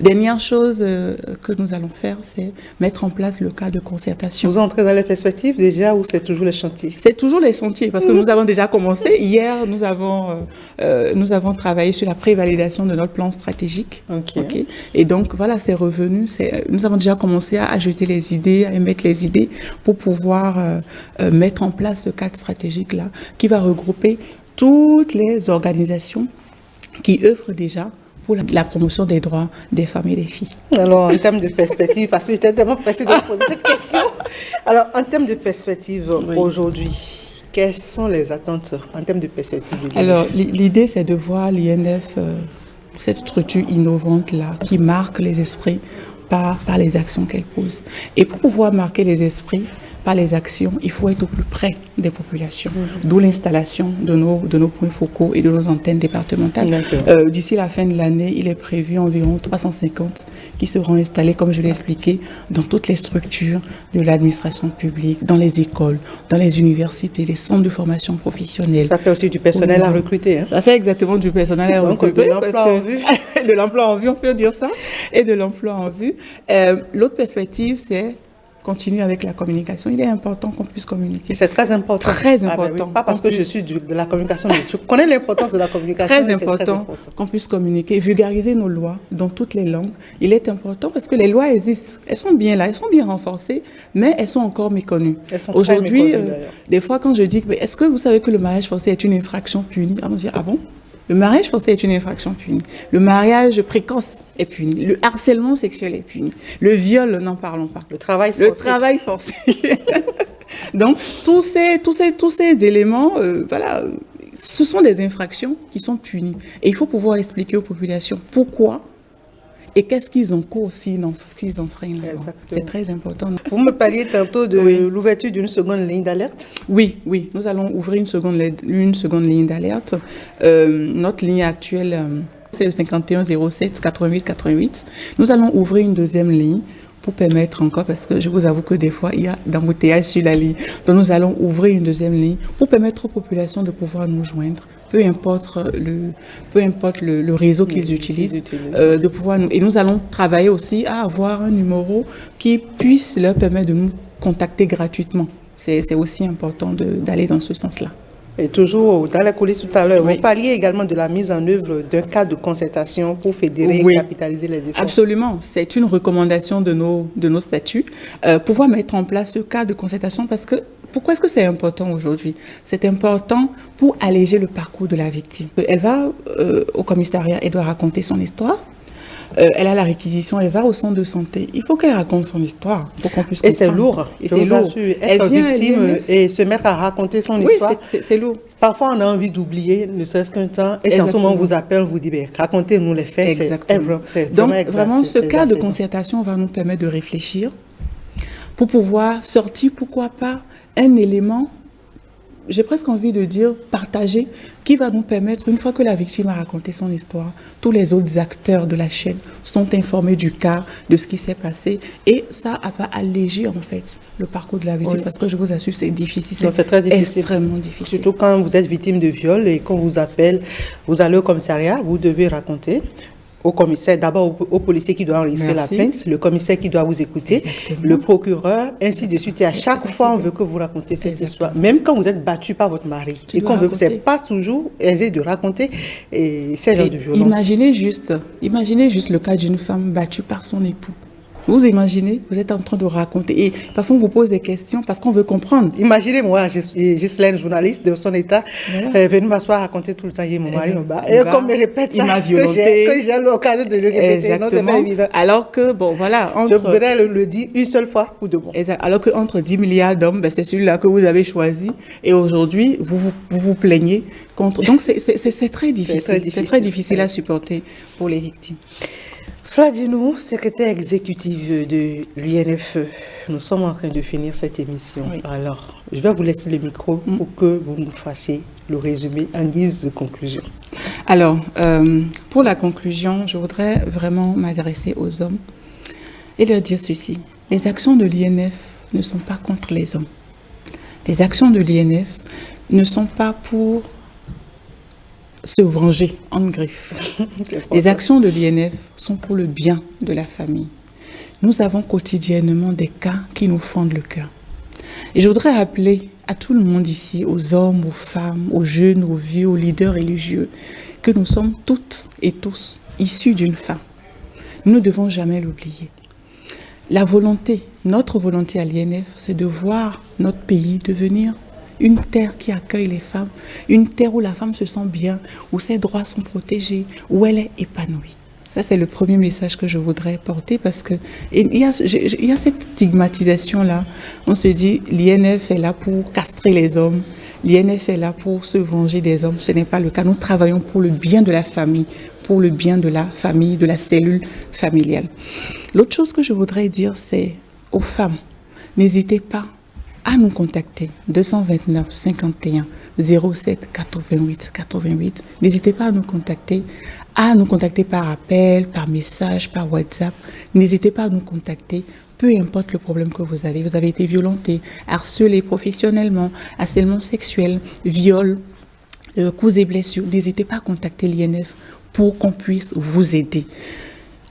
Dernière chose que nous allons faire, c'est mettre en place le cadre de concertation. Vous entrez dans les perspectives déjà ou c'est toujours les chantiers? C'est toujours les chantiers parce que nous avons déjà commencé. Hier, nous avons travaillé sur la prévalidation de notre plan stratégique. Okay. Et donc, voilà, c'est revenu. Nous avons déjà commencé à ajouter les idées, à émettre les idées pour pouvoir mettre en place ce cadre stratégique-là qui va regrouper toutes les organisations qui œuvrent déjà pour la promotion des droits des femmes et des filles. Alors, en termes de perspective, parce que j'étais tellement pressée de poser cette question. Alors, en termes de perspective, aujourd'hui, quelles sont les attentes en termes de perspective? Alors, l'idée, c'est de voir l'INF, cette structure innovante-là, qui marque les esprits par les actions qu'elle pose. Et pour pouvoir marquer les esprits par les actions, il faut être au plus près des populations. D'où l'installation de nos points focaux et de nos antennes départementales. D'ici la fin de l'année, il est prévu environ 350 qui seront installés, comme je l'ai expliqué, dans toutes les structures de l'administration publique, dans les écoles, dans les universités, les centres de formation professionnelle. Ça fait aussi du personnel à recruter. Ça fait exactement du personnel à recruter. De l'emploi en vue. De l'emploi en vue, on peut dire ça. Et de l'emploi en vue. L'autre perspective, c'est continue avec la communication. Il est important qu'on puisse communiquer. Et c'est très important. Très Ah ben important. oui, pas parce que je suis de la communication, mais je connais l'importance de la communication. Très important qu'on puisse communiquer, vulgariser nos lois dans toutes les langues. Il est important parce que les lois existent. Elles sont bien là, elles sont bien renforcées, mais elles sont encore méconnues. Aujourd'hui, des fois, quand je dis, est-ce que vous savez que le mariage forcé est une infraction punie? On me dit, ah bon? Le mariage forcé est une infraction punie. Le mariage précoce est puni. Le harcèlement sexuel est puni. Le viol, n'en parlons pas. Le travail forcé. Le travail forcé. Donc, tous ces éléments, voilà, ce sont des infractions qui sont punies. Et il faut pouvoir expliquer aux populations pourquoi et qu'est-ce qu'ils encourent s'ils enfreignent la loi. C'est très important. Vous me parliez tantôt de l'ouverture d'une seconde ligne d'alerte. Oui, nous allons ouvrir une seconde ligne d'alerte. Notre ligne actuelle, c'est le 51 07 88 88. Nous allons ouvrir une deuxième ligne pour permettre encore, parce que je vous avoue que des fois, il y a d'embouteillages sur la ligne. Donc, nous allons ouvrir une deuxième ligne pour permettre aux populations de pouvoir nous joindre. Peu importe le réseau qu'ils utilisent, de pouvoir nous... Et nous allons travailler aussi à avoir un numéro qui puisse leur permettre de nous contacter gratuitement. C'est aussi important d'aller dans ce sens-là. Et toujours dans la coulisses tout à l'heure, vous parliez également de la mise en œuvre d'un cadre de concertation pour fédérer et capitaliser les efforts. Absolument, c'est une recommandation de nos statuts, pouvoir mettre en place ce cadre de concertation parce que pourquoi est-ce que c'est important aujourd'hui? C'est important pour alléger le parcours de la victime. Elle va au commissariat, elle doit raconter son histoire. Elle a la réquisition, elle va au centre de santé. Il faut qu'elle raconte son histoire pour qu'on puisse comprendre. Et c'est lourd. Et c'est lourd. Être victime et se mettre à raconter son histoire. Oui, c'est lourd. Parfois, on a envie d'oublier, ne serait-ce qu'un temps. Et c'est en ce moment on vous appelle, on vous dit, racontez-nous les faits. Exactement. Donc, vraiment, ce cas de concertation va nous permettre de réfléchir pour pouvoir sortir, pourquoi pas, un élément, j'ai presque envie de dire partagé, qui va nous permettre, une fois que la victime a raconté son histoire, tous les autres acteurs de la chaîne sont informés du cas, de ce qui s'est passé, et ça va alléger en fait le parcours de la victime, parce que je vous assure, c'est difficile, c'est très difficile, extrêmement difficile. Surtout quand vous êtes victime de viol et qu'on vous appelle, vous allez au commissariat, vous devez raconter. Au commissaire, d'abord au policier qui doit enregistrer la plainte, le commissaire qui doit vous écouter, le procureur, ainsi de suite. Et à chaque fois, on veut que vous racontez cette histoire. Même quand vous êtes battu par votre mari. Et qu'on veut, c'est pas toujours aisé de raconter ces genres de violences. Imaginez juste le cas d'une femme battue par son époux. Vous imaginez, vous êtes en train de raconter et parfois on vous pose des questions parce qu'on veut comprendre. Imaginez-moi, Ghislaine, journaliste de son état, venue m'asseoir raconter tout le temps, mon mari me bat. Et qu'on me répète il m'a violenté. Que j'ai l'occasion de le répéter. Exactement. Non, c'est pas évident. Alors que, bon, voilà. Je voudrais le dire une seule fois ou deux fois. Exact. Alors qu'entre 10 milliards d'hommes, c'est celui-là que vous avez choisi. Et aujourd'hui, vous plaignez contre. Donc, c'est très difficile. C'est très difficile à supporter pour les victimes. Fladjinou, secrétaire exécutif de l'UNFE, nous sommes en train de finir cette émission. Alors, je vais vous laisser le micro pour que vous nous fassiez le résumé en guise de conclusion. Alors, pour la conclusion, je voudrais vraiment m'adresser aux hommes et leur dire ceci. Les actions de l'INF ne sont pas contre les hommes. Les actions de l'INF ne sont pas pour se venger en griffe. Les actions de l'INF sont pour le bien de la famille. Nous avons quotidiennement des cas qui nous fendent le cœur. Et je voudrais rappeler à tout le monde ici, aux hommes, aux femmes, aux jeunes, aux vieux, aux leaders religieux, que nous sommes toutes et tous issus d'une femme. Nous ne devons jamais l'oublier. La volonté, notre volonté à l'INF, c'est de voir notre pays devenir une terre qui accueille les femmes, une terre où la femme se sent bien, où ses droits sont protégés, où elle est épanouie. Ça, c'est le premier message que je voudrais porter parce que il y a cette stigmatisation-là. On se dit, l'INF est là pour castrer les hommes, l'INF est là pour se venger des hommes. Ce n'est pas le cas. Nous travaillons pour le bien de la famille, pour le bien de la famille, de la cellule familiale. L'autre chose que je voudrais dire, c'est aux femmes, n'hésitez pas à nous contacter, 229 51 07 88 88. N'hésitez pas à nous contacter par appel, par message, par WhatsApp. N'hésitez pas à nous contacter, peu importe le problème que vous avez. Vous avez été violenté, harcelé professionnellement, harcèlement sexuel, viol, coups et blessures. N'hésitez pas à contacter l'INF pour qu'on puisse vous aider.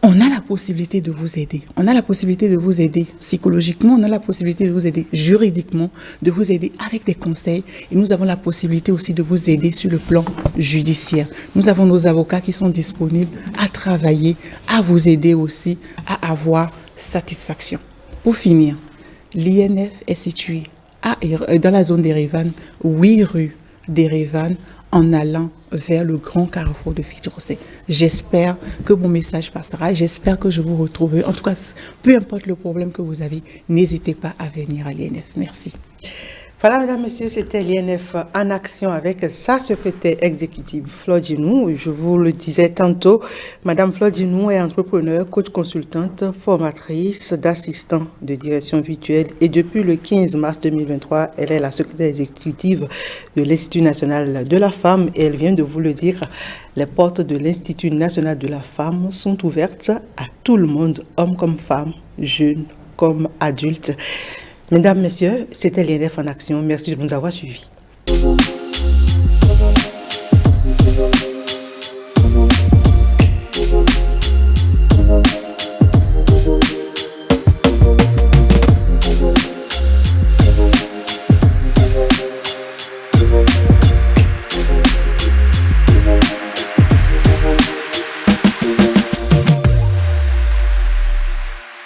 on a la possibilité de vous aider. On a la possibilité de vous aider psychologiquement, on a la possibilité de vous aider juridiquement, de vous aider avec des conseils. Et nous avons la possibilité aussi de vous aider sur le plan judiciaire. Nous avons nos avocats qui sont disponibles à travailler, à vous aider aussi à avoir satisfaction. Pour finir, l'INF est situé dans la zone d'Erevan, 8 rue d'Erevan, en allant vers le grand carrefour de Fitirosé. J'espère que mon message passera. J'espère que je vous retrouverai. En tout cas, peu importe le problème que vous avez, n'hésitez pas à venir à l'INF. Merci. Voilà, mesdames, messieurs, c'était l'INF en action avec sa secrétaire exécutive, Flore Djinou. Je vous le disais tantôt, Madame Flore Djinou est entrepreneur, coach consultante, formatrice d'assistants de direction virtuelle et depuis le 15 mars 2023, elle est la secrétaire exécutive de l'Institut national de la femme et elle vient de vous le dire, les portes de l'Institut national de la femme sont ouvertes à tout le monde, hommes comme femmes, jeunes comme adultes. Mesdames, Messieurs, c'était l'INF en action. Merci de nous avoir suivis.